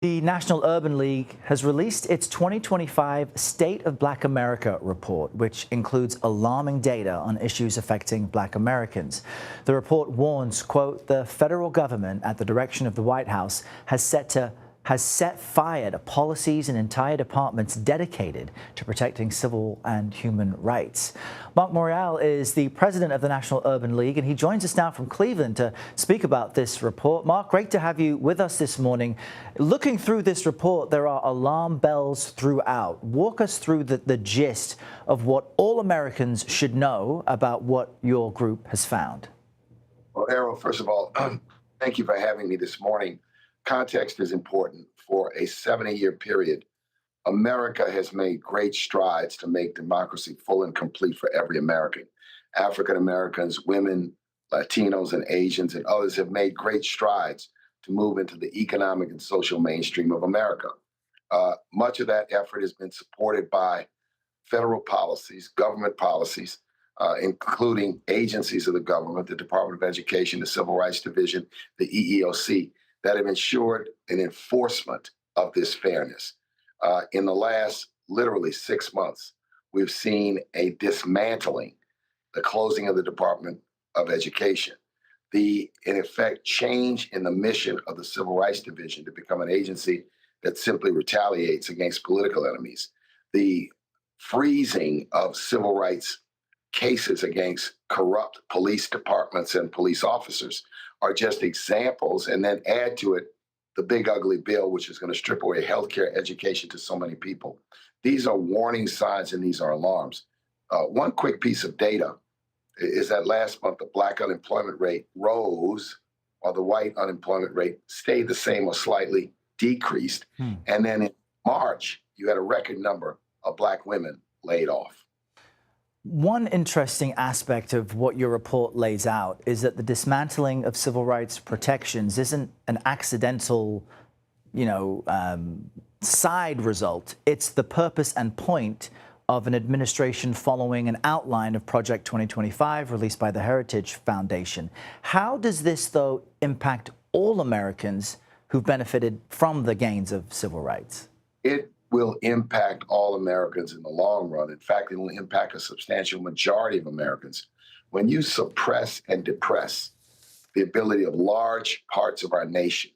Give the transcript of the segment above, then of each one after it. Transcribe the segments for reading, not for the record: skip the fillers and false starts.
The National Urban League has released its 2025 State of Black America report, which includes alarming data on issues affecting Black Americans. The report warns, quote, the federal government, at the direction of the White House, has set fire to policies and entire departments dedicated to protecting civil and human rights. Marc Morial is the president of the National Urban League, and he joins us now from Cleveland to speak about this report. Marc, great to have you with us this morning. Looking through this report, there are alarm bells throughout. Walk us through the gist of what all Americans should know about what your group has found. Well, Errol, first of all, thank you for having me this morning. Context is important. For a 70-year period, America has made great strides to make democracy full and complete for every American. African Americans, women, Latinos, and Asians, and others have made great strides to move into the economic and social mainstream of America. Much of that effort has been supported by federal policies, government policies, including agencies of the government, the Department of Education, the Civil Rights Division, the EEOC, that have ensured an enforcement of this fairness. In the last literally 6 months, we've seen a dismantling, the closing of the Department of Education, in effect, change in the mission of the Civil Rights Division to become an agency that simply retaliates against political enemies, the freezing of civil rights cases against corrupt police departments and police officers are just examples, and then add to it the big ugly bill, which is going to strip away healthcare education to so many people. These are warning signs and these are alarms. One quick piece of data is that last month the Black unemployment rate rose while the white unemployment rate stayed the same or slightly decreased. And then in March, you had a record number of Black women laid off. One interesting aspect of what your report lays out is that the dismantling of civil rights protections isn't an accidental, side result. It's the purpose and point of an administration following an outline of Project 2025 released by the Heritage Foundation. How does this, though, impact all Americans who've benefited from the gains of civil rights? It will impact all Americans in the long run. In fact, it will impact a substantial majority of Americans. When you suppress and depress the ability of large parts of our nation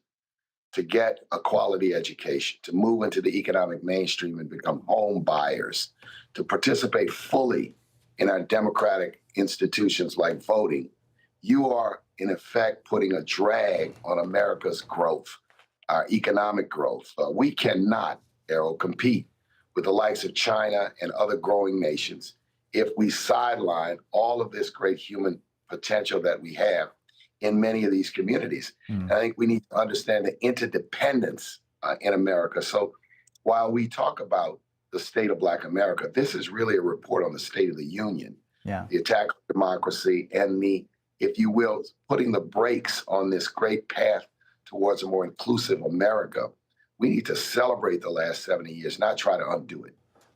to get a quality education, to move into the economic mainstream and become home buyers, to participate fully in our democratic institutions like voting, you are, in effect, putting a drag on America's growth, our economic growth. We cannot compete with the likes of China and other growing nations if we sideline all of this great human potential that we have in many of these communities. And I think we need to understand the interdependence in America. So while we talk about the state of Black America, this is really a report on the state of the union, the attack on democracy, and the, if you will, putting the brakes on this great path towards a more inclusive America. We need to celebrate the last 70 years, not try to undo it.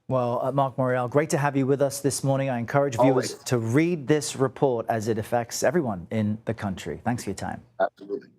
Well, Marc Morial, great to have you with us this morning. I encourage viewers to read this report as it affects everyone in the country. Thanks for your time. Absolutely.